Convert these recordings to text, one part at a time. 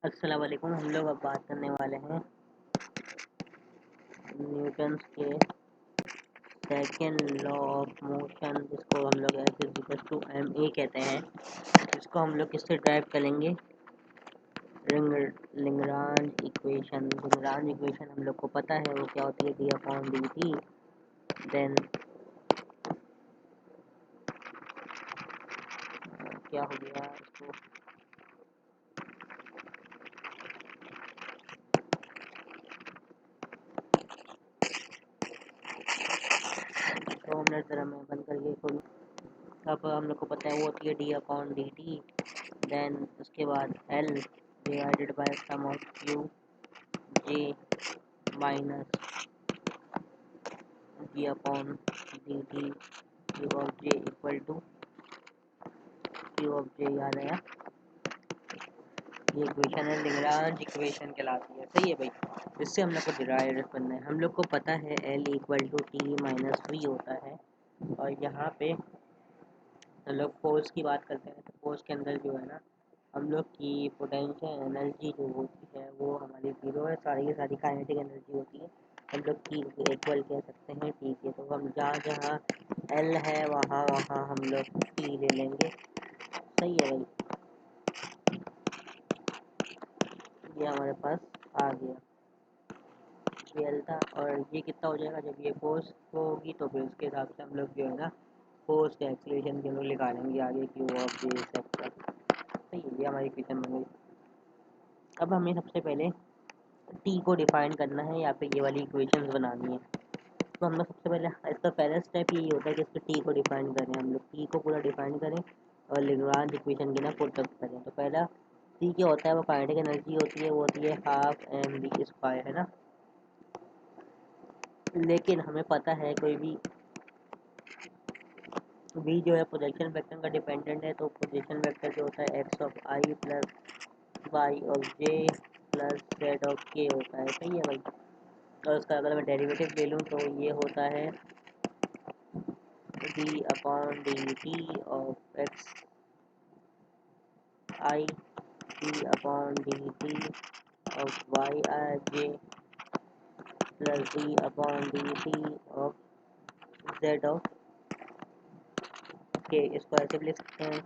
अस्सलाम वालेकुम। हम लोग अब बात करने वाले हैं न्यूटन्स के सेकंड लॉ ऑफ मोशन, जिसको हम लोग F is equal to M A कहते हैं। इसको हम लोग किससे ड्राइव करेंगे? लिंग्रांज इक्वेशन हम लोग को पता है वो क्या होती है, D upon D T. Then क्या हो गया इसको, तो मिनट ज़रा मैं बंद करके खोलूँ। अब हम लोग को पता है वो होती है D upon D T. Then उसके बाद L divided by sum of Q J minus D upon D T Q of J equal to Q of J. याद है ये इक्वेशन है, लिग्रांज इक्वेशन कहलाती है। सही है भाई। इससे हम लोग को डिराइव करना है। हम लोग को पता है L equal to T minus V होता है। और यहाँ पे हम लोग फोर्स की बात करते हैं, तो फोर्स के अंदर जो है ना, हम लोग की पोटेंशियल एनर्जी जो होती है वो हमारी ज़ीरो है। सारी की सारी काइनेटिक एनर्जी होती है। हम लोग टी इक्वल कह सकते हैं टी के। तो हम जहाँ जहाँ एल है वहाँ वहाँ हम लोग टी ले लेंगे। सही है भाई, ये हमारे पास आ गया ये एल था। और ये कितना हो जाएगा जब ये फोर्स होगी, तो फिर उसके हिसाब से हम लोग जो है ना फोर्स के एक्सीलरेशन के लोग निकालेंगे आगे क्यू ऑफ जे एक्सेट्रा। सही है, ये हमारी इक्वेशन बन गई। अब हमें सबसे पहले टी को डिफाइन करना है या फिर ये वाली इक्वेशंस बनानी है। तो हम लोग सबसे पहले इसका पहला स्टेप यही होता है कि इसको टी को डिफाइन करें। हम लोग टी को पूरा डिफाइन करें और लेग्रांज इक्वेशन की ना पुटअप करें। तो पहला टी क्या होता है, वो काइनेटिक एनर्जी होती है, वो होती है हाफ एम वी स्क्वायर, है ना। लेकिन हमें पता है कोई भी वी जो है प्रोजेक्शन वेक्टर का डिपेंडेंट है। तो प्रोजेक्शन वेक्टर जो होता है X of I plus Y of J plus Z of K होता है। सही है भाई। और उसका अगर मैं डेरिवेटिव ले लूँ तो ये होता है D upon D T of X I D upon D T of Y I J plus D upon D T of Z of K. इसको ऐसे भी लिख सकते हैं,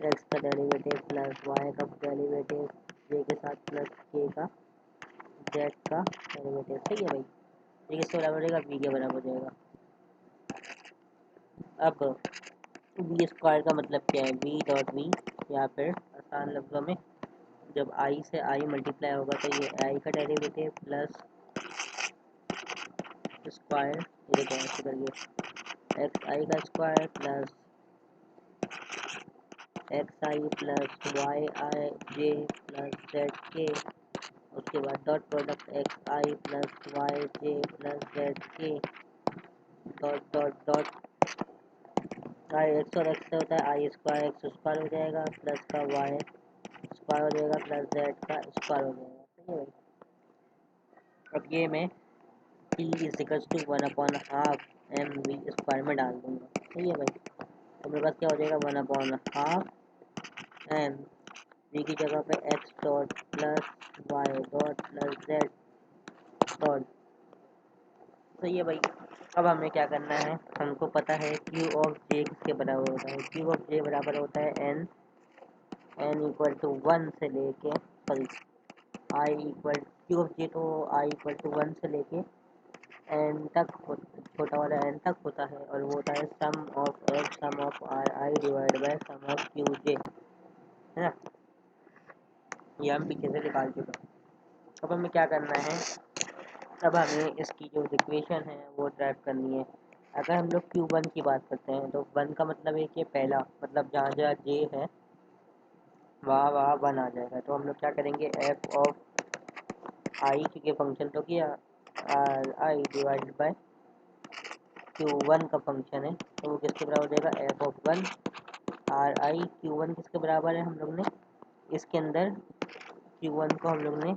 एक्स का डेरिवेटिव प्लस वाई का डेरिवेटिव जे के साथ प्लस के का जेड का डेरिवेटिव। सही है भाई। ये किसके बराबर हो जाएगा? वी के बराबर हो जाएगा। अब वी स्क्वायर का मतलब क्या है? वी डॉट वी, या फिर आसान लफ्ज़ों में जब आई से आई मल्टीप्लाई होगा तो ये आई का डेरिवेटिव प्लस स्क्वायर, ये देखो ऐसे करके एक्स आई का square plus x I plus Y I J plus Z के। उसके बाद डॉट प्रोडक्ट एक्स आई प्लस वाई जे प्लस जेड के dot dot dot I x और एक्स से होता है आई स्क्वायर, एक्स स्क्वायर हो जाएगा प्लस का वाई स्क्वायर हो जाएगा प्लस जेड का स्क्वायर हो जाएगा। सही है भाई। अब ये मैं T is equals to one upon half M we square में डाल दूँगा। सही है भाई। तो मेरे पास क्या हो जाएगा? One upon half M V की जगह पे X dot plus Y dot plus Z dot. सही है भाई। अब हमें क्या करना है, हमको पता है क्यू ऑफ जे किसके बराबर होता है। क्यू ऑफ जे बराबर होता है एन इक्वल टू वन से लेके, sorry I equal Q of J तो आई इक्वल टू वन से लेके एन तक छोटा वाला एन तक होता है। और वो होता है sum of X sum of R I divide by sum of Q J, है ना। ये हम पीछे से निकाल चुके हैं। अब हमें क्या करना है, अब हमें इसकी जो इक्वेशन है वो ड्राइव करनी है। अगर हम लोग क्यू वन की बात करते हैं तो वन का मतलब है कि पहला, मतलब जहाँ जहाँ जे है वहाँ वहाँ वन आ जाएगा। तो हम लोग क्या करेंगे, एफ ऑफ आई, क्योंकि फंक्शन तो किया are I divided by Q one का फंक्शन है, तो वो किसके बराबर हो जाएगा? F of one R I. Q one किसके बराबर है? हम लोग ने इसके अंदर क्यू वन को हम लोग ने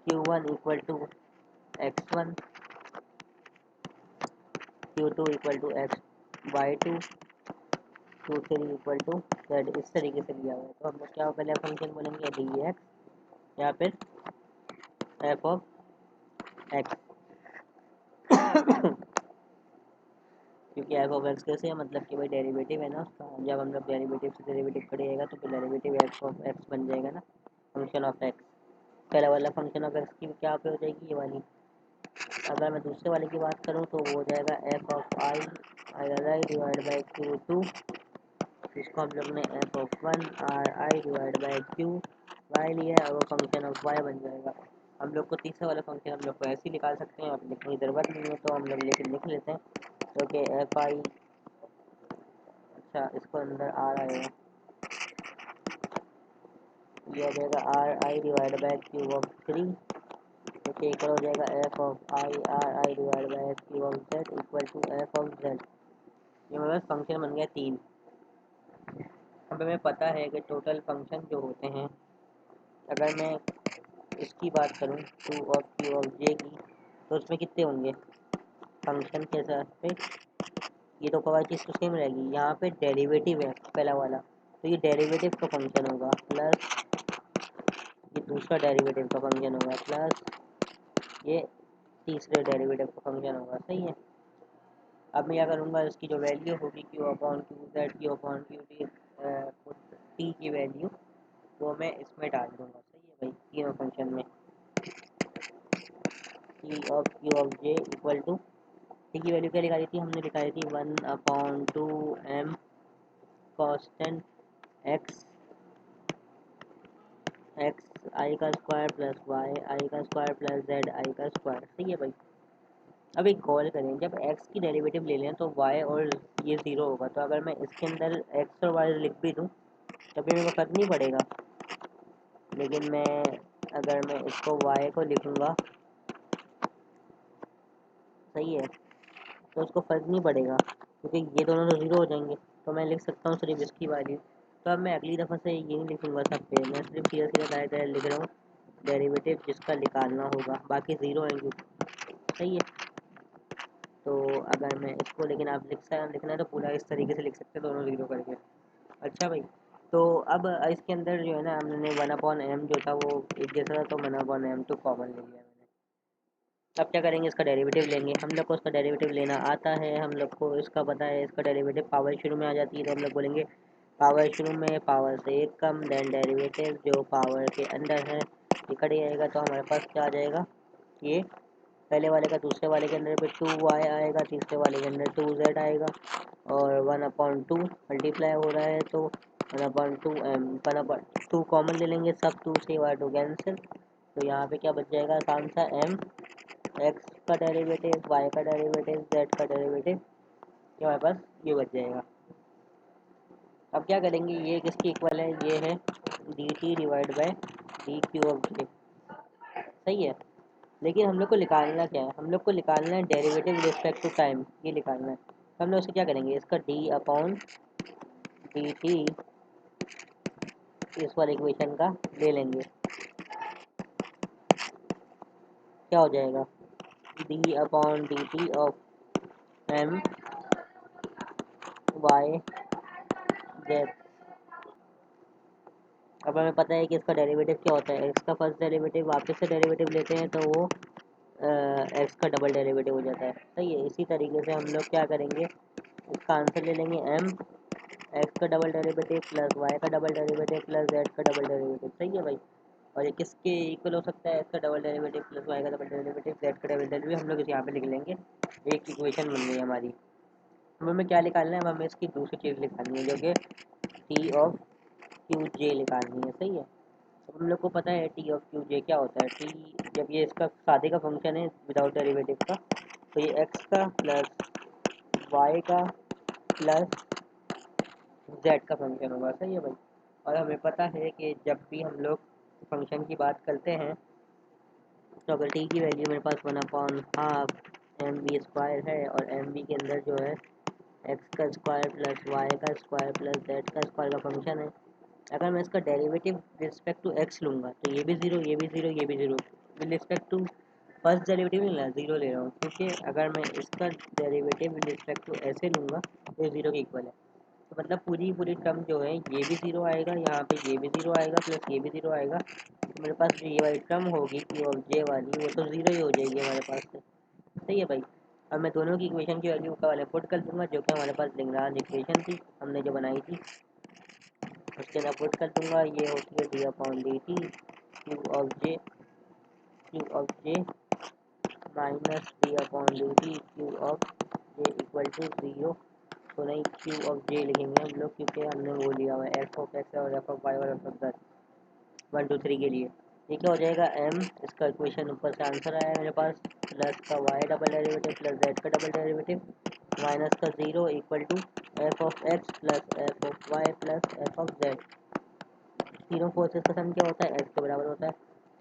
Q one equal to X one, Q two equal to X Y two, Q3 equal to Z, इस तरीके से लिया हुआ है। तो हम लोग क्या पहले फंक्शन बोलेंगे डी एक्स या फिर एफ ऑफ एक्स क्योंकि एफ ऑफ एक्स कैसे है, मतलब कि भाई डेरिवेटिव है ना उसका, जब हम लोग डेरिवेटिव से डेरिवेटिव करिएगा तो फिर डेरिवेटिव एफ ऑफ एक्स बन जाएगा ना, फंक्शन ऑफ एक्स। पहले वाला फंक्शन ऑफ एक्स की क्या पे हो जाएगी, ये वाली। अगर मैं दूसरे वाले की बात करूँ तो वो हो जाएगा F of I I divide by Q two, इसको हम लोग ने F of one R I divide by Q Y लिया है और वो फंक्शन ऑफ वाई बन जाएगा। हम लोग को तीसरा वाला फंक्शन हम लोग को ऐसे ही निकाल सकते हैं, और लिखने की ज़रूरत नहीं है तो हम लोग लेकिन लिख लेते हैं। तो कि एफ आई, अच्छा इसको अंदर आर आएगा, ये आ जाएगा R I divide by Q of three, तो इक्वल हो जाएगा F of I R I divide by Q of Z equal to F of Z. ये मेरे पास फंक्शन बन गया 3। अब हमें पता है कि टोटल फंक्शन जो होते हैं, अगर मैं इसकी बात करूँ टू ऑफ क्यू ऑफ जे की, तो उसमें कितने होंगे फंक्शन के हिसाब पे, ये तो कवा चीज़ तो सेम रहेगी। यहाँ पे डेरिवेटिव है पहला वाला, तो ये डेरिवेटिव का फंक्शन होगा, प्लस ये दूसरा डेरिवेटिव का फंक्शन होगा, प्लस ये तीसरे डेरिवेटिव का फंक्शन होगा। सही है। अब मैं क्या करूँगा, इसकी जो वैल्यू होगी Q upon Q Z Q upon Q T की वैल्यू, वो मैं इसमें डाल दूँगा। सही है भाई, तीनों फंक्शन में T of Q of J equal to, T की वैल्यू क्या निकाली थी हमने, निकाली थी 1/2m constant x x i का स्क्वायर प्लस वाई आई का स्क्वायर प्लस जेड आई का स्क्वायर। सही है भाई। अब एक गौर करें, जब x की डेरिवेटिव ले लें तो y और ये ज़ीरो होगा, तो अगर मैं इसके अंदर x और y लिख भी दूँ तभी मेरे को फर्क नहीं पड़ेगा। लेकिन अगर मैं इसको y को लिखूँगा, सही है, तो उसको फर्क नहीं पड़ेगा क्योंकि ये दोनों तो ज़ीरो हो जाएंगे। तो मैं लिख सकता हूँ सिर्फ इसकी वैल्यू। तो अब मैं अगली दफ़ा से ये नहीं लिखूँगा सब पे, मैं सिर्फ सीधा सीधा डायरेक्ट लिख रहा हूँ डेरिवेटिव जिसका निकालना होगा, बाकी ज़ीरो है। सही है। तो अगर मैं इसको, लेकिन आप लिखना है तो पूरा इस तरीके से लिख सकते हैं, दोनों ज़ीरो करके। अच्छा भाई, तो अब इसके अंदर जो है ना, हमने 1/m जो था वो एक जैसा था, तो 1/m तो कॉमन ले लिया मैंने। अब क्या करेंगे, इसका डेरिवेटिव लेंगे। हम लोग को इसका डेरिवेटिव लेना आता है, हम लोग को इसका पता है, इसका डेरिवेटिव पावर शुरू में आ जाती है, तो हम लोग बोलेंगे पावर शुरू में पावर से एक कम, देन डेरिवेटिव जो पावर के अंदर है ये कट जाएगा, तो हमारे पास क्या आ जाएगा, ये पहले वाले का दूसरे वाले के अंदर पे 2y आएगा, तीसरे वाले के अंदर 2z आएगा, और 1/2 मल्टीप्लाई हो रहा है तो 1/2m, 1/2 कॉमन ले लेंगे, सब 2 से y 2 कैंसिल, तो यहाँ पे क्या बच जाएगा आसान सा, m x का डेरिवेटिव, y का डेरिवेटिव, z का डेरिवेटिव, ये हमारे पास ये बच जाएगा। अब क्या करेंगे, ये किसकी इक्वल है, ये है D T divide by D Q of J. सही है। लेकिन हम लोग को निकालना क्या है, हम लोग को निकालना है डेरिवेटिव रिस्पेक्ट टू टाइम, ये निकालना है। तो हम लोग इसको क्या करेंगे, इसका डी अपॉन डी टी इस वाले इक्वेशन का ले लेंगे, क्या हो जाएगा, D upon D T of M Y Z. अब हमें पता है कि इसका डेरिवेटिव क्या होता है, एक्स का फर्स्ट डेरिवेटिव वापस से डेरिवेटिव लेते हैं तो वो एक्स का डबल डेरिवेटिव हो जाता है। सही है। इसी तरीके से हम लोग क्या करेंगे, इसका आंसर ले लेंगे एम एक्स का डबल डेरिवेटिव प्लस वाई का डबल डेरिवेटिव प्लस जेड का डबल डेरिवेटिव। सही है भाई। और ये किसके इक्वल हो सकता है, इसका डबल डेरिवेटिव प्लस वाई का डबल डेरिवेटिव जेड का डबल डेरिवेटिव, हम लोग इसे यहाँ पे लिख लेंगे, एक इक्वेशन बन गई हमारी। हमें क्या निकालना है, हमें इसकी दूसरी चीज़ निकालनी है जो कि टी ऑफ क्यू जे निकालनी है। सही है। तो हम लोग को पता है टी ऑफ क्यू जे क्या होता है, टी जब ये इसका सादे का फंक्शन है विदाउट डेरिवेटिव का, तो ये एक्स का प्लस वाई का प्लस जेड का फंक्शन होगा। सही है भाई। और हमें पता है कि जब भी हम लोग फंक्शन की बात करते हैं, तो अगर टी की वैल्यू मेरे पास 1/2 एम बी स्क्वायर है, और एम बी के अंदर जो है एक्स का स्क्वायर प्लस वाई का स्क्वायर प्लस जेड का स्क्वायर का फंक्शन है, अगर मैं इसका डेरिवेटिव रिस्पेक्ट टू एक्स लूँगा तो ये भी ज़ीरो, ये भी ज़ीरो, ये भी zero. With respect to first derivative नहीं लेना, ज़ीरो ले रहा हूँ, क्योंकि अगर मैं इसका डेरिवेटिव विद रिस्पेक्ट टू ऐसे लूँगा तो ये ज़ीरो के इक्वल है। तो मतलब पूरी पूरी टर्म जो है ये भी ज़ीरो आएगा, यहाँ पे ये भी ज़ीरो आएगा, प्लस ये भी ज़ीरो आएगा, तो मेरे पास जो ये वाली टर्म होगी Q ऑफ J वाली, वो तो ज़ीरो ही हो जाएगी हमारे पास से। सही है भाई। अब मैं दोनों की इक्वेशन की वैल्यू का वाले पुट कर दूंगा, जो कि हमारे पास लेग्रांज इक्वेशन थी हमने जो बनाई थी, उसके अंदर पुट कर दूंगा। ये होती है D upon D T Q of J minus D upon D T Q of J equal to zero. तो नहीं, क्यू ऑफ जे लिखेंगे हम लोग, क्योंकि हमने वो लिया हुआ है एफ ऑफ एक्स और एफ ऑफ वाई और एफ ऑफ जेड 1 2 3 के लिए। ये क्या हो जाएगा, एम, इसका इक्वेशन ऊपर से आंसर आया है मेरे पास, प्लस का y double derivative plus z का डबल डेरिवेटिव माइनस का zero equal to F of x plus f of Y plus f of z. तीनों फोर्सेस का सम क्या होता है, एफ के बराबर होता है।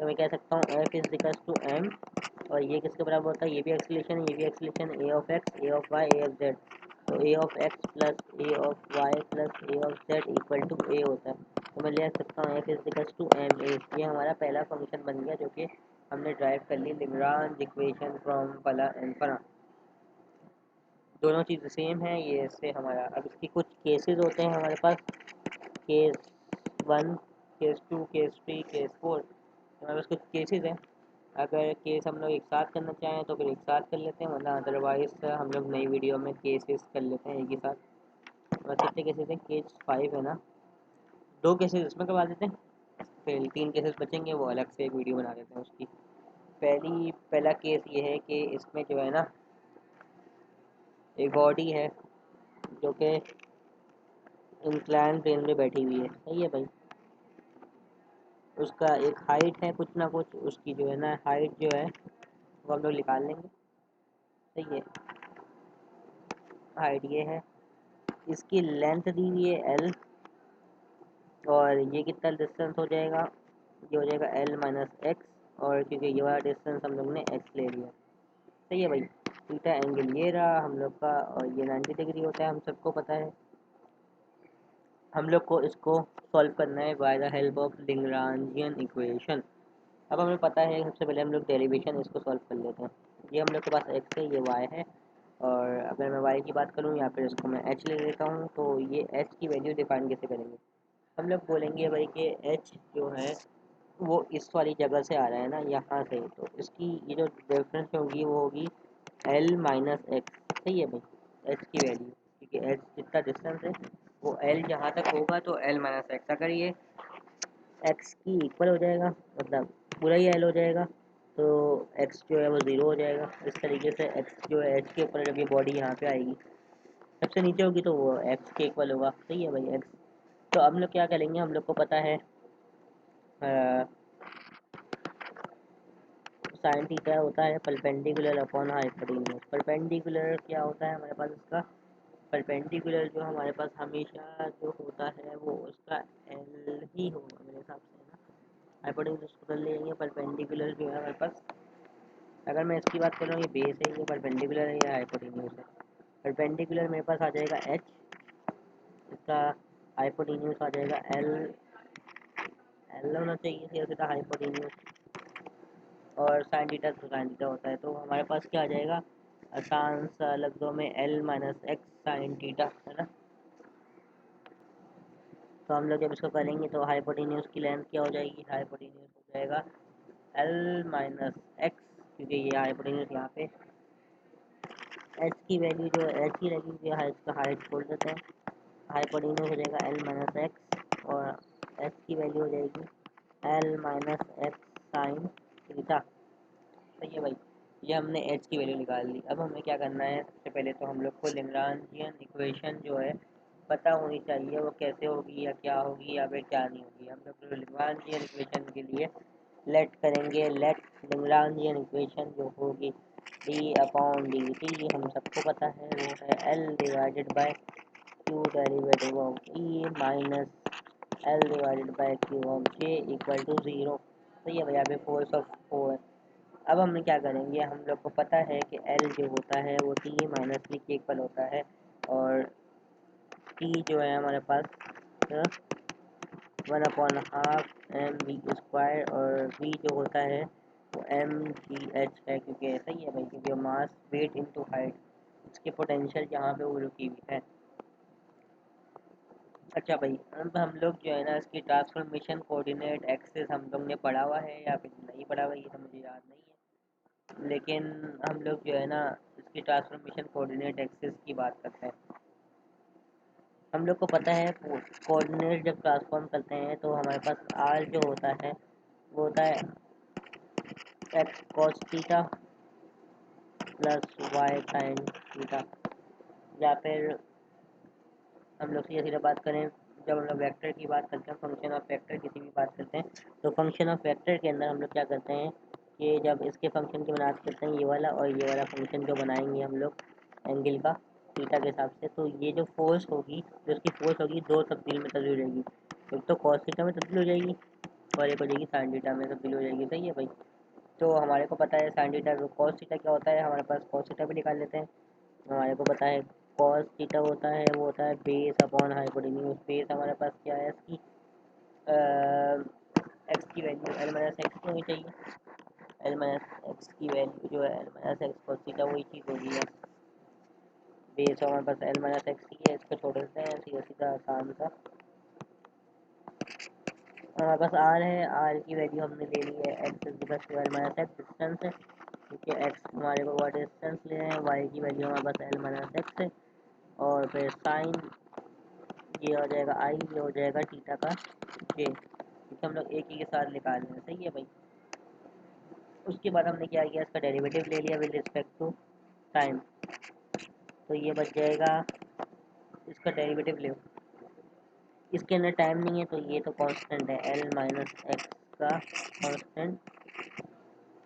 तो मैं कह सकता हूँ F is equals to m, और ये किसके बराबर होता है, ये भी एक्सलेशन, ये भी acceleration, A of X A of Y A of Z. तो A of x plus A of Y plus A of Z equal to A होता है। तो मैं लिख सकता हूँ F is equals to M A. ये हमारा पहला फंक्शन बन गया, जो कि हमने ड्राइव कर ली लेग्रांज इक्वेशन फ्रॉम फला एंड फला। दोनों चीज़ सेम है ये, इससे हमारा अब इसकी कुछ केसेस होते हैं हमारे पास, केस 1, केस 2, केस 3, केस 4, हमारे पास कुछ केसेस हैं। अगर केस हम लोग एक साथ करना चाहें तो फिर एक साथ कर लेते हैं, वरना अदरवाइज हम लोग नई वीडियो में केसेस कर लेते हैं एक ही साथ। और कितने केसेस हैं, केस 5 है ना, 2 केसेस इसमें करवा देते हैं, फिर 3 केसेस बचेंगे, वो अलग से एक वीडियो बना देते हैं उसकी। पहला केस ये है कि इसमें जो है ना, एक बॉडी है जो कि इंक्लाइन प्लेन में बैठी हुई है। सही है भाई। उसका एक हाइट है कुछ ना कुछ, उसकी जो है ना हाइट जो है वो हम लोग निकाल लेंगे। सही है, हाइट ये है, इसकी लेंथ दी हुई है एल, और ये कितना डिस्टेंस हो जाएगा, ये हो जाएगा एल माइनस एक्स, और क्योंकि ये वाला डिस्टेंस हम लोग ने एक्स ले लिया। सही है भाई। थीटा एंगल ये रहा हम लोग का, और ये 90 डिग्री होता है, हम सबको पता है। हम लोग को इसको सॉल्व करना है by the help of Lagrangian equation. अब हमें पता है, सबसे पहले हम लोग डेरिवेशन इसको सॉल्व कर लेते हैं। ये हम लोग के पास एक्स है, ये वाई है, और अगर मैं वाई की बात करूँ या फिर इसको मैं एच ले लेता हूँ, तो ये एच की वैल्यू डिफाइन कैसे करेंगे। हम लोग बोलेंगे भाई कि एच जो है वो इस वाली जगह से आ रहा है ना, यहाँ से, तो इसकी ये जो डिफरेंस होगी वो होगी एल माइनस एक्स। सही है भाई, एच की वैल्यू, क्योंकि एच जितना डिस्टेंस है वो एल जहाँ तक होगा तो एल माइनस एक्स। अगर ये एक्स की इक्वल हो जाएगा, मतलब पूरा ही एल हो जाएगा, तो एक्स जो है वो ज़ीरो हो जाएगा। इस तरीके से एक्स जो है एच के ऊपर, जब ये बॉडी यहाँ पे आएगी सबसे नीचे होगी, तो वो एक्स के इक्वल होगा। सही है भाई, एक्स। तो हम लोग क्या करेंगे, हम लोग को पता है साइन थीटा होता है परपेंडिकुलर अपॉन हाइपोटेन्यूज। परपेंडिकुलर क्या होता है हमारे पास, इसका परपेंडिकुलर जो हमारे पास हमेशा जो होता है वो उसका एल ही होगा मेरे हिसाब से ना। हाइपोटेन्यूज उसको कर लेंगे, परपेंडिकुलर जो है हमारे पास, अगर मैं इसकी बात कर रहा हूँ, ये बेस है, ये परपेंडिकुलर है, या हाइपोटेन्यूज है। परपेंडिकुलर मेरे पास आ जाएगा एच, इसका हाइपोटेन्यूज आ जाएगा एल, एल होना चाहिए सीधा सीधा हाइपोटेन्यूज, और साइन थीटा तो साइन थीटा होता है, तो हमारे पास क्या आ जाएगा, आसान सा लफ्ज़ों में L minus x sine theta, है ना। तो हम लोग जब इसको करेंगे तो हाइपोटेन्यूज की लेंथ क्या हो जाएगी, हाइपोटेन्यूज हो जाएगा एल माइनस एक्स, क्योंकि ये हाइपोटेन्यूज यहाँ पे एच की वैल्यू जो है एच ही लगेगी, हाइट का हाइट बोल देते हैं। हाइपोटेन्यूज हो जाएगा एल माइनस एक्स, और एच की वैल्यू हो जाएगी L minus x sine theta. सही है भाई, ये हमने एच की वैल्यू निकाल ली। अब हमें क्या करना है, सबसे पहले तो हम लोग को लेग्रांजियन इक्वेशन जो है पता होनी चाहिए, वो कैसे होगी या क्या होगी या फिर क्या नहीं होगी। हम लोग लेग्रांजियन इक्वेशन के लिए लेट करेंगे, लेट लेग्रांजियन इक्वेशन जो होगी डी अपॉन डी टी, हम सबको पता है वो है l divided by q derivative of e minus l divided by q of J equal to zero. तो ये भैया पे फोर्स ऑफ फोर। अब हम क्या करेंगे, हम लोग को पता है कि एल जो होता है वो टी माइनस वी के इक्वल होता है, और टी जो है हमारे पास 1/2 एम वी स्क्वायर, और वी जो होता है वो एम जी एच है, क्योंकि ऐसा ही है भाई, क्योंकि मास वेट इनटू हाइट, इसकी पोटेंशियल जहाँ पे वो रुकी हुई है। अच्छा भाई, अब हम लोग जो है ना इसकी ट्रांसफॉर्मेशन कोऑर्डिनेट एक्सिस हम लोग ने पढ़ा हुआ है या फिर नहीं पढ़ा हुआ, ये तो मुझे याद नहीं है। लेकिन हम लोग जो है ना इसकी ट्रांसफॉर्मेशन कोऑर्डिनेट एक्सिस की बात करते हैं। हम लोग को पता है कोऑर्डिनेट जब ट्रांसफॉर्म करते हैं तो हमारे पास आर जो होता है वो होता है x cos theta plus y sine theta. या फिर हम लोग सीधा सीधा बात करें, जब हम लोग वेक्टर की बात करते हैं, फंक्शन ऑफ वेक्टर किसी भी बात करते हैं, तो फंक्शन ऑफ वेक्टर के अंदर हम लोग क्या करते हैं कि जब इसके फंक्शन की बात करते हैं, ये वाला और ये वाला फंक्शन जो बनाएंगे हम लोग एंगल का थीटा के हिसाब से, तो ये जो फोर्स होगी, जो उसकी फोर्स होगी, दो तब्दील में तब्दील हो जाएगी। एक तो कॉस थीटा में तब्दील हो जाएगी और एक हो जाएगी साइन थीटा में तब्दील हो जाएगी। सही है भाई। तो हमारे को पता है साइन थीटा, कॉस थीटा क्या होता है, हमारे पास कॉस थीटा भी निकाल लेते हैं। हमारे को पता है कॉस थीटा होता है, वो होता है बेस अपॉन हाइपोटेन्यूज। बेस हमारे पास क्या है इसकी, एक्स की वैल्यू एल माइनस एक्स की होनी चाहिए। एल माइनस एक्स की वैल्यू जो है L minus x cos theta वही चीज़ होगी है। बेस हमारे पास एल माइनस एक्स की है, इसको छोड़ देते हैं सीधा सीधा आसान सा। हमारे पास आर है, आर की वैल्यू हमने ले ली है x is equal to l minus x distance है, क्योंकि एक्स हमारे को वो डिस्टेंस ले रहे हैं। वाई की वैल्यू हमारे पास एल माइनस एक्स है और फिर साइन ये हो जाएगा आई, ये हो जाएगा थीटा का जे, क्योंकि हम लोग एक ही के साथ निकाल रहे हैं। सही है भाई। उसके बाद हमने क्या किया, इसका डेरिवेटिव ले लिया विद रिस्पेक्ट टू टाइम, तो ये बच जाएगा, इसका डेरिवेटिव ले, इसके अंदर टाइम नहीं है तो ये तो कांस्टेंट है एल माइनस एक्स का कांस्टेंट।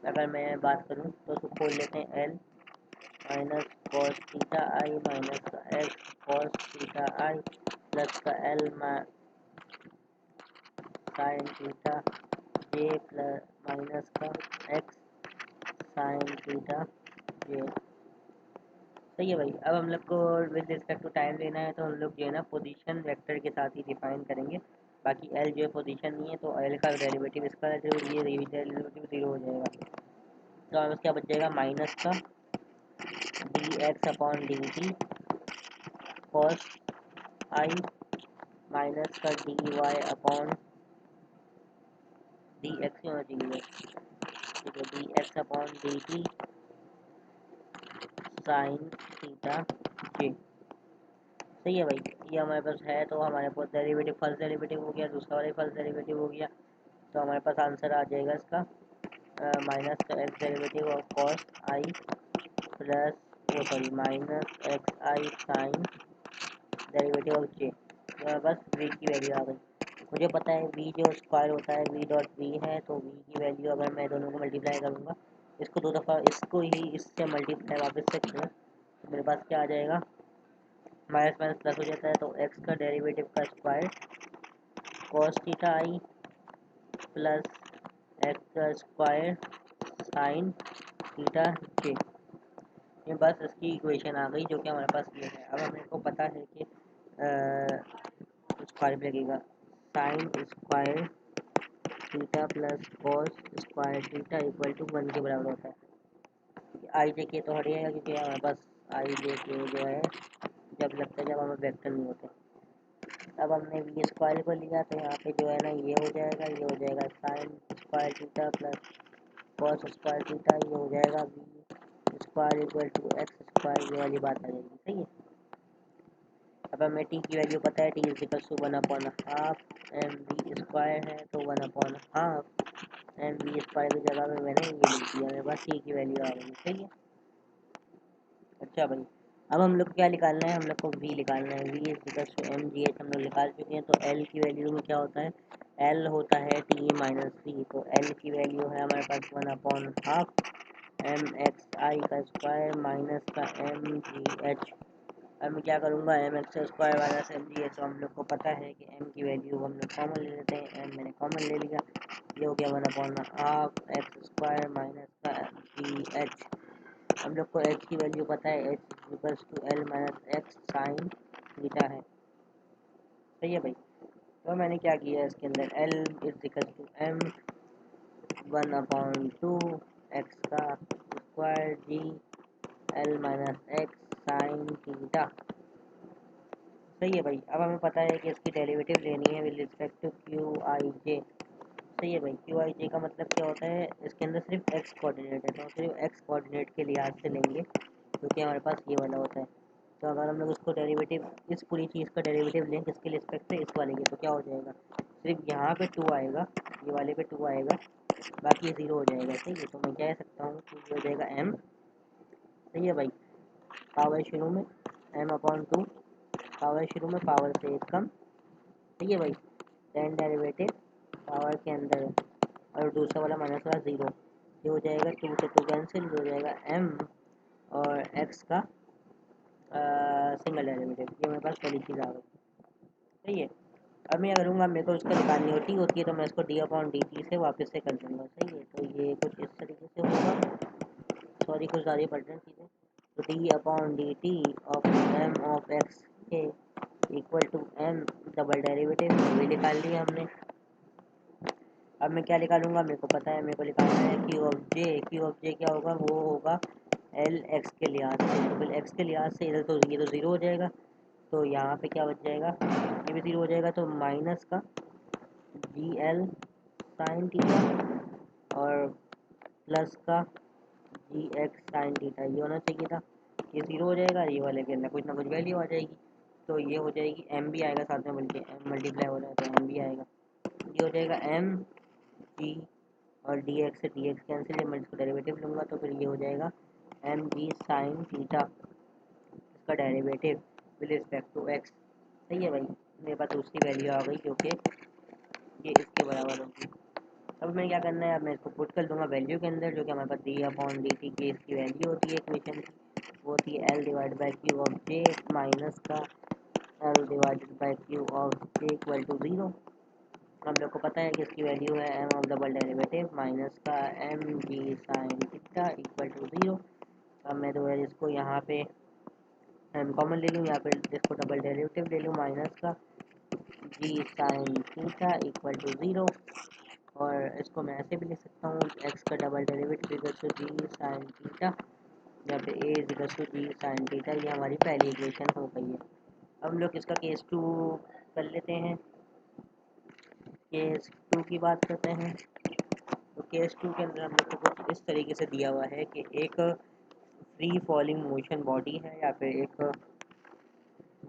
अगर मैं बात करूँ तो उसको खोल लेते हैं, एल माइनस कॉस थीटा आई माइनस एक्स कॉस थीटा आई प्लस का एल साइन थीटा जे प्लस माइनस का एक्स साइन थीटा जे। सही है भाई। अब हम लोग को विद रिस्पेक्ट टू टाइम लेना है, तो हम लोग जो है ना पोजीशन वेक्टर के साथ ही डिफाइन करेंगे। बाकी एल जो है पोजीशन नहीं है, तो एल का डेरिवेटिव इसका जो ये डेरिवेटिव जीरो हो जाएगा। तो हमें क्या बच जाएगा, माइनस का D X upon D T cos I minus का D Y upon D X होना चाहिए, ठीक है, D X upon D T sine theta J. सही है भाई। ये हमारे पास है, तो हमारे पास डेरिवेटिव फर्स्ट डेरिवेटिव हो गया, दूसरा वाला फर्स्ट डेरिवेटिव हो गया, तो हमारे पास आंसर आ जाएगा इसका माइनस का X derivative of cos I plus वो sorry minus X I sine derivative of J. तो हमारे पास वी की वैल्यू आ गई। मुझे पता है वी जो स्क्वायर होता है वी डॉट वी है, तो वी की वैल्यू अगर मैं दोनों को मल्टीप्लाई करूँगा, इसको दो दफ़ा इसको ही इससे मल्टीप्लाई वापस से करूँ, तो मेरे पास क्या आ जाएगा, माइनस माइनस प्लस हो जाता है, तो एक्स का डेरिवेटिव का स्क्वायर कॉस थीटा आई प्लस एक्स का स्क्वायर साइन थीटा जे। ये बस इसकी इक्वेशन आ गई जो कि हमारे पास ये है। अब हमें को पता है कि स्क्वायर भी लगेगा, sine square theta plus cos square theta equal to 1 के बराबर होता है। आई जे के तो हट जाएगा क्योंकि हमारे पास आई जे के जो है जब लगता है जब हमें वेक्टर नहीं होते। अब हमने वी स्क्वायर को लिया तो यहाँ पे जो है ना ये हो जाएगा, ये हो जाएगा sine square theta plus cos square theta, ये हो जाएगा v square equal to x square, ये वाली बात आ जाएगी। सही है। अब हमें टी की वैल्यू पता है, t is equal to 1 upon half M we square है, तो 1 upon half M we square की जगह में मैंने ये लिख दिया, मेरे पास टी की वैल्यू आ गई। सही है। अच्छा भाई, अब हम लोग क्या निकालना है, हम लोग को वी निकालना है। V is equal to m g h हम लोग निकाल चुके हैं, तो एल की वैल्यू में क्या होता है, एल होता है टी माइनस वी, तो एल की वैल्यू है हमारे पास 1/हाफ एम एक्स आई का स्क्वायर माइनस का एम जी एच। अब मैं क्या करूँगा, m x square minus m g h, तो हम लोग को पता है कि एम की वैल्यू हम लोग कॉमन ले लेते हैं, एम मैंने कॉमन ले लिया, ये हो गया 1/हाफ एक्स स्क्वायर माइनस का जी एच। हम लोग को एच की वैल्यू पता है, h equals to l minus x sine theta है। सही है भाई। तो मैंने क्या किया इसके अंदर, L is equal to M 1/2 X का square G L minus x sine theta. सही है भाई। अब हमें पता है कि इसकी डेरिवेटिव लेनी है with respect to Q I J. सही है भाई। क्यू आई जे का मतलब क्या होता है, इसके अंदर सिर्फ एक्स कोऑर्डिनेट है, तो सिर्फ एक्स कोऑर्डिनेट के लिहाज से लेंगे, क्योंकि हमारे पास ये वाला होता है। तो अगर हम लोग इसको डेरिवेटिव, इस पूरी चीज़ का डेरिवेटिव लें किसके रिस्पेक्ट से, इस वाले के, तो क्या हो जाएगा, सिर्फ यहाँ पे 2 आएगा, ये वाले पे 2 आएगा, बाकी 0 हो जाएगा। ठीक है, तो मैं कह सकता हूँ कि ये हो जाएगा m। सही है भाई। पावर शुरू में m/2, पावर शुरू में पावर से एक कम। ठीक है भाई। टेन डेरिवेटिव पावर के अंदर है, और दूसरा वाला माइनस वाला 0, ये हो जाएगा 2 से 2 कैंसिल, हो जाएगा m और x का सिंगल डेरिवेटिव। ये मेरे पास पहली चीज़ आ गई। सही है। अब मैं करूँगा, मेरे को उसका निकालनी होती है तो मैं इसको d/dt से वापस से कर दूँगा। सही है, तो ये कुछ इस तरीके से होगा। सॉरी, कुछ ज़्यादा पढ़ रहे हैं चीज़ें। तो d/dt of m of x के equal to m double derivative, ये निकाल लिया हमने। अब मैं क्या निकालूंगा, मेरे को पता है, मेरे को निकालना है Q of J. Q of J क्या होगा, वो होगा एल एक्स के लिहाज से। तो फिर एक्स के लिहाज से इधर तो ये तो 0 हो जाएगा, तो यहाँ पे क्या बच जाएगा, ये भी 0 हो जाएगा, तो माइनस का जी एल साइन थीटा और प्लस का जी एक्स साइन थीटा, ये होना चाहिए था। ये 0 हो जाएगा, ये वाले के अंदर कुछ ना कुछ वैल्यू आ जाएगी, तो ये हो जाएगी एम भी आएगा साथ में, बल्कि एम मल्टीप्लाई हो रहा है तो एम भी आएगा। ये हो जाएगा एम जी, और डी एक्स से डी एक्स कैंसिल है, मैं इसको डेरिवेटिव लूँगा तो फिर ये हो जाएगा एम जी साइन थीटा, इसका derivative with respect to x. सही है भाई। मेरे पास दूसरी वैल्यू आ गई जो कि ये इसके बराबर होगी। अब मैं क्या करना है, अब मैं इसको पुट कर दूंगा वैल्यू के अंदर, जो कि हमारे पास d/dt की इसकी वैल्यू होती है इक्वेशन की, वो होती है l divide by Q of J minus का l divided by Q of J equal to 0। हम लोग को पता है कि इसकी वैल्यू है m of double derivative minus का M G sine theta equal to 0। अब मैं तो इसको यहाँ पे m कॉमन ले लूँ, यहाँ पे इसको डबल डेरिवेटिव ले लूँ, माइनस का जी साइन थीटा इक्वल टू 0। और इसको मैं ऐसे भी लिख सकता हूँ, एक्स का double derivative equal to G sine theta, जहाँ पे A is equal to G sine theta. ये हमारी पहली इक्वेशन हो गई है। अब हम लोग इसका केस 2 कर लेते हैं। केस 2 की बात करते हैं। तो केस 2 के अंदर हम लोग को कुछ इस तरीके से दिया हुआ है कि एक फ्री फॉलिंग मोशन बॉडी है, या फिर एक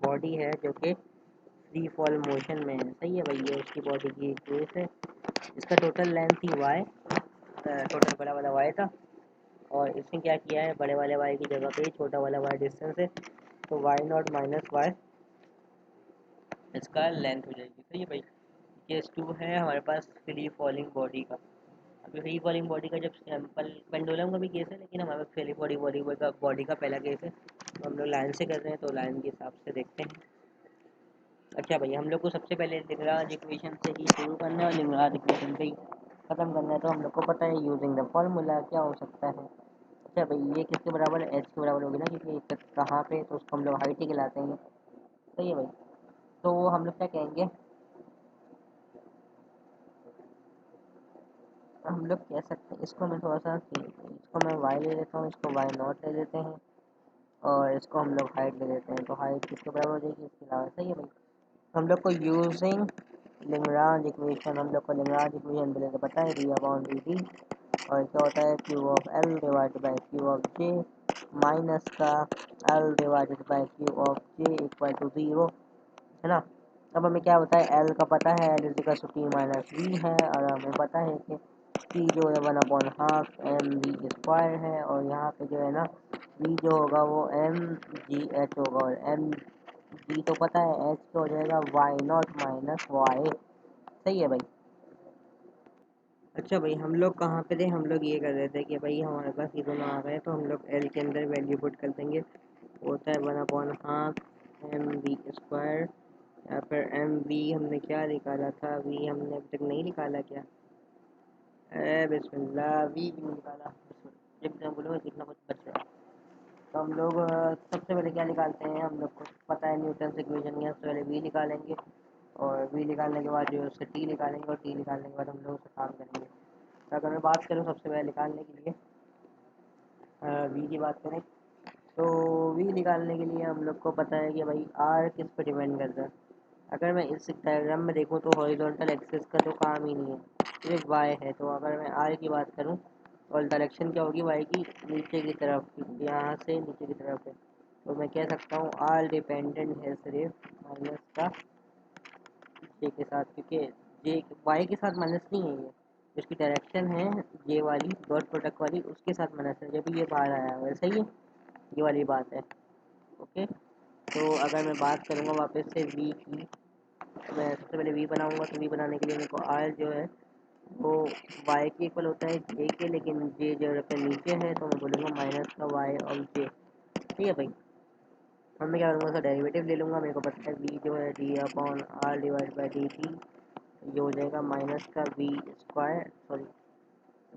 बॉडी है जो कि फ्री फॉल मोशन में है। सही है भैया, उसकी बॉडी की एक केस है। इसका टोटल लेंथ थी वाई, टोटल बड़ा वाला वाई था, और इसने क्या किया है, बड़े वाले वाई की जगह पे छोटा वाला वाई डिस्टेंस है, तो वाई नॉट माइनस वाई इसका लेंथ हो जाएगी। सही है भाई। केस 2 है हमारे पास फ्री फॉलिंग बॉडी का। अभी फ्री फॉलिंग बॉडी का जब सैंपल पेंडुलम का भी केस है, लेकिन हमारे पास फ्री बॉडी का पहला केस है, तो हम लोग लाइन से कर रहे हैं, तो लाइन के हिसाब से देखते हैं। अच्छा भैया, हम लोग को सबसे पहले लिग्रांज इक्वेशन से ही शुरू करना है और लिग्रांज इक्वेशन पे ही ख़त्म करना है। तो हम लोग को पता है यूजिंग द फॉर्मूला क्या हो सकता है। अच्छा भाई, ये किसके बराबर है, एच के बराबर होगी ना, क्योंकि एक कहाँ पे, तो उसको हम लोग हाइट ही खिलाते हैं। सही है भाई। तो हम लोग क्या कहेंगे, हम लोग कह सकते हैं, इसको मैं थोड़ा सा, इसको मैं वाई ले लेता हूँ, इसको वाई नॉट ले लेते हैं, और इसको हम लोग हाइट ले लेते हैं। तो हाइट किसके बराबर हो जाएगी, इसके अलावा। सही है भाई। हम लोग को यूजिंग लिग्रांज इक्वेशन, हम लोग को लिग्रांज इक्वेशन पहले तो पता है d/dt, और क्या होता है Q of L divided by Q of J minus का L divided by Q of J equal to 0, है ना। अब हमें क्या होता है, एल का पता है, l is equal to T minus v है, और हमें पता है कि टी जो है 1/2 एम वी स्क्वायर है, और यहाँ पे जो है ना वी जो होगा वो एम जी एच होगा, और एम जी तो पता है, एच तो हो जाएगा वाई नॉट माइनस वाई। सही है भाई। अच्छा भाई, हम लोग कहाँ पे थे, हम लोग ये कर रहे थे कि भाई हमारे पास ये दोनों आ गए, तो हम लोग एल के अंदर वैल्यू पुट कर देंगे। होता है 1/2 एम वी स्क्वायर, या फिर एम वी हमने क्या निकाला था, वी हमने अभी तक नहीं निकाला क्या, अरे बिस्मिल्लाह, वी भी नहीं निकाला, जितना बोलो जितना कुछ बच रहा है। तो हम लोग सबसे पहले क्या निकालते हैं, हम लोग को पता है न्यूटन इक्वेशन है, सबसे पहले वी निकालेंगे, और वी निकालने के बाद जो है उससे टी निकालेंगे, और टी निकालने के बाद हम लोग उससे काम करेंगे। तो अगर मैं बात करूँ सबसे पहले निकालने के लिए वी की बात करें, तो वी निकालने के लिए हम लोग को पता है कि भाई आर किस पर डिपेंड करता है। अगर मैं इस डायग्राम में देखूँ तो हॉरिजॉन्टल एक्सिस का तो काम ही नहीं है, सिर्फ वाई है। तो अगर मैं आर की बात करूँ और डायरेक्शन क्या होगी वाई की, नीचे की तरफ, क्योंकि यहाँ से नीचे की तरफ है। तो मैं कह सकता हूँ आर डिपेंडेंट है सिर्फ माइनस का जे के साथ, क्योंकि जे वाई के साथ माइनस नहीं है, ये उसकी डायरेक्शन है जे वाली डॉट प्रोडक्ट वाली, उसके साथ माइनस है जब ये बाहर आया हुआ है। सही है, ये वाली बात है। ओके, तो अगर मैं बात करूँगा वापस से वी की, तो मैं सबसे पहले वी बनाऊँगा। तो वी बनाने के लिए मेरे को आर जो है वो वाई के इक्वल होता है जे के, लेकिन जे जो पे नीचे है तो मैं बोलूँगा माइनस का वाई और जे। ठीक है भाई, अब मैं क्या करूँगा, उसका डेरिवेटिव ले लूँगा। मेरे को पता है वी जो है D upon r divide by d t, ये हो जाएगा माइनस का v square, sorry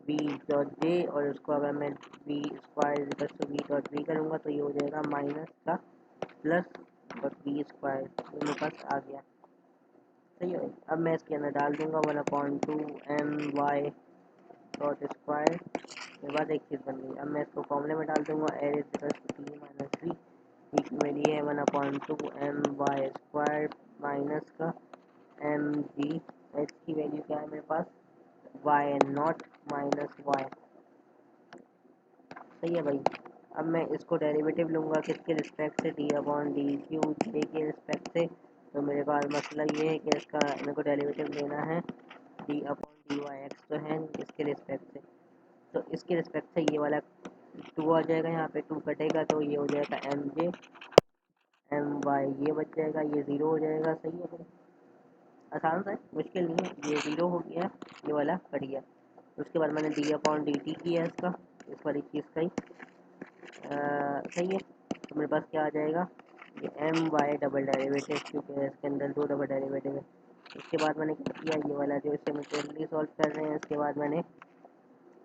v dot j, और उसको अगर मैं v square to v dot v करूँगा तो ये हो जाएगा माइनस का प्लस डॉट वी स्क्वायर, ये मेरे पास आ गया। सही है भाई, अब मैं इसके अंदर डाल दूँगा 1/2 एम वाई डॉट स्क्वायर। मेरे पास एक चीज़ बन गई। अब मैं इसको फॉर्मूले में डाल दूँगा, एर टी माइनस वी में लिए है 1/2 एम वाई स्क्वायर माइनस का एम जी, एच की वैल्यू क्या है मेरे पास, वाई नॉट माइनस वाई। सही है भाई, अब मैं इसको डेरिवेटिव लूँगा किसके रिस्पेक्ट से, डी अपॉन डी क्यू जे के रिस्पेक्ट से। तो मेरे पास मतलब ये है कि इसका मेरे को डेरिवेटिव लेना है D upon d y x जो है इसके रिस्पेक्ट से। तो इसके रिस्पेक्ट से ये वाला टू आ जाएगा, यहाँ पे टू कटेगा तो ये हो जाएगा एम जे एम वाई, ये बच जाएगा, ये ज़ीरो हो जाएगा। सही है भाई, आसान सा है, मुश्किल नहीं है। ये ज़ीरो हो गया, ये वाला कट गया। उसके बाद मैंने डी अपॉन डी टी किया इसका, इस वाली चीज़ का ही। सही है, तो मेरे पास क्या आ जाएगा, ये एम वाई डबल डेरिवेटिव, क्योंकि इसके अंदर दो डबल डेरिवेटिव है। उसके बाद मैंने क्या किया, ये वाला जो इसे मेटेरियली सॉल्व कर रहे हैं, इसके बाद मैंने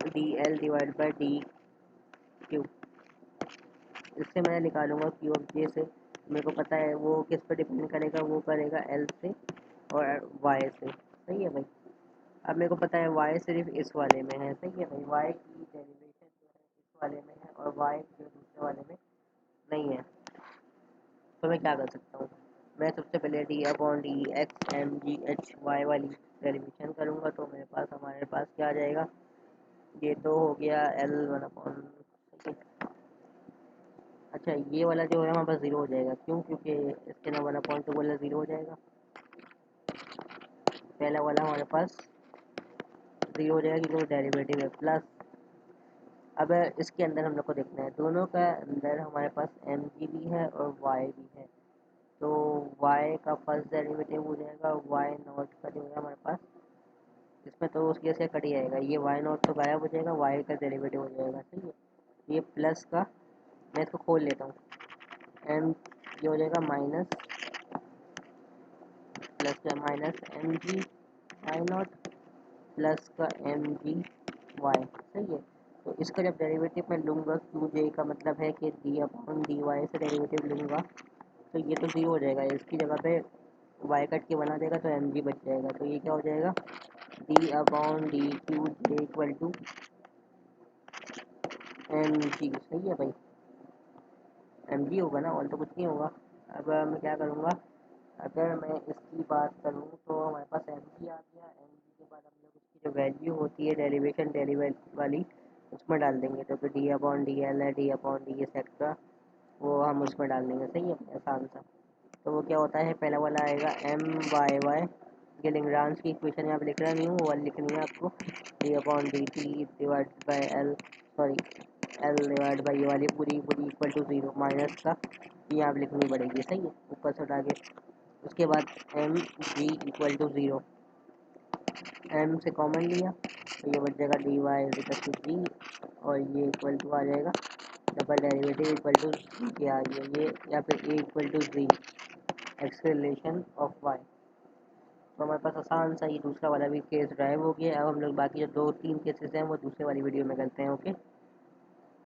D L divide by D Q, इससे मैं निकालूंगा क्यू ऑफ जे से। मेरे को पता है वो किस पर डिपेंड करेगा, वो करेगा एल से और वाई से। सही है भाई, अब मेरे को पता है वाई सिर्फ इस वाले में है। सही है भाई, वाई की डेरिवेशन जो है इस वाले में है और वाई जो दूसरे वाले में नहीं है। तो मैं क्या कर सकता हूँ, मैं सबसे पहले d upon D x m g h y वाली डेरिवेशन करूँगा। तो मेरे पास हमारे पास क्या आ जाएगा, ये तो हो गया एल 1/। अच्छा, ये वाला जो है हमारे पास ज़ीरो हो जाएगा, क्यों, क्योंकि इसके ना 1/2 वाला ज़ीरो हो जाएगा, पहला वाला हमारे पास ज़ीरो हो जाएगा क्योंकि डेरिवेटिव है प्लस। अब इसके अंदर हम लोग को देखना है, दोनों का अंदर हमारे पास एम जी भी है और वाई भी है। तो वाई का फर्स्ट डेरिवेटिव हो जाएगा वाई नॉट का जो है हमारे पास, इसमें तो उसकी वजह से कट ही जाएगा, ये वाई नॉट तो गायब हो जाएगा, वाई का डेरिवेटिव हो जाएगा। सही है, ये प्लस का, मैं इसको खोल लेता हूँ, एम ये हो जाएगा माइनस प्लस का minus m g y not plus का एम जी वाई। सही है, तो इसका जब डेरिवेटिव मैं लूँगा, क्यू जे का मतलब है कि डी अपॉन डी वाई से डेरिवेटिव लूँगा, तो ये तो ज़ीरो हो जाएगा, इसकी जगह पे वाई कट के बना देगा तो एम जी बच जाएगा। तो ये क्या हो जाएगा, D upon d q j equal to m g. सही है भाई, एम जी होगा ना, और तो कुछ नहीं होगा। अब मैं क्या करूँगा, अगर मैं इसकी बात करूँ तो हमारे पास एम जी आ गया। एम जी के बाद हम लोग उसकी जो वैल्यू होती है डेरिवेशन डेरिवेट वाली, उसमें डाल देंगे। तो फिर डी अपॉन डी एल है, डी अपॉन डी एक्सेट्रा, वो हम उसमें डाल देंगे। सही है, आसान सा। तो वो क्या होता है, पहला वाला आएगा एम वाई वाई, ये लेग्रांज की इक्वेशन यहाँ पे लिख रहा नहीं हूँ, वो वाली लिखनी है आपको, D upon D T divide by L, sorry L divide by ये वाली पूरी पूरी इक्वल टू ज़ीरो, माइनस का ये यहाँ पे लिखनी पड़ेगी। सही है, ऊपर से उठा के। उसके बाद m g equal to zero, m से कॉमन लिया तो ये बच जाएगा d y equal to g, और ये इक्वल टू आ जाएगा डबल डेरिवेटिव इक्वल टू क्या आ गया ये, या फिर A equal to G acceleration of Y. तो हमारे पास आसान सा ये दूसरा वाला भी केस ड्राइव हो गया। अब हम लोग बाकी जो दो तीन केसेस हैं वो दूसरे वाली वीडियो में करते हैं। ओके।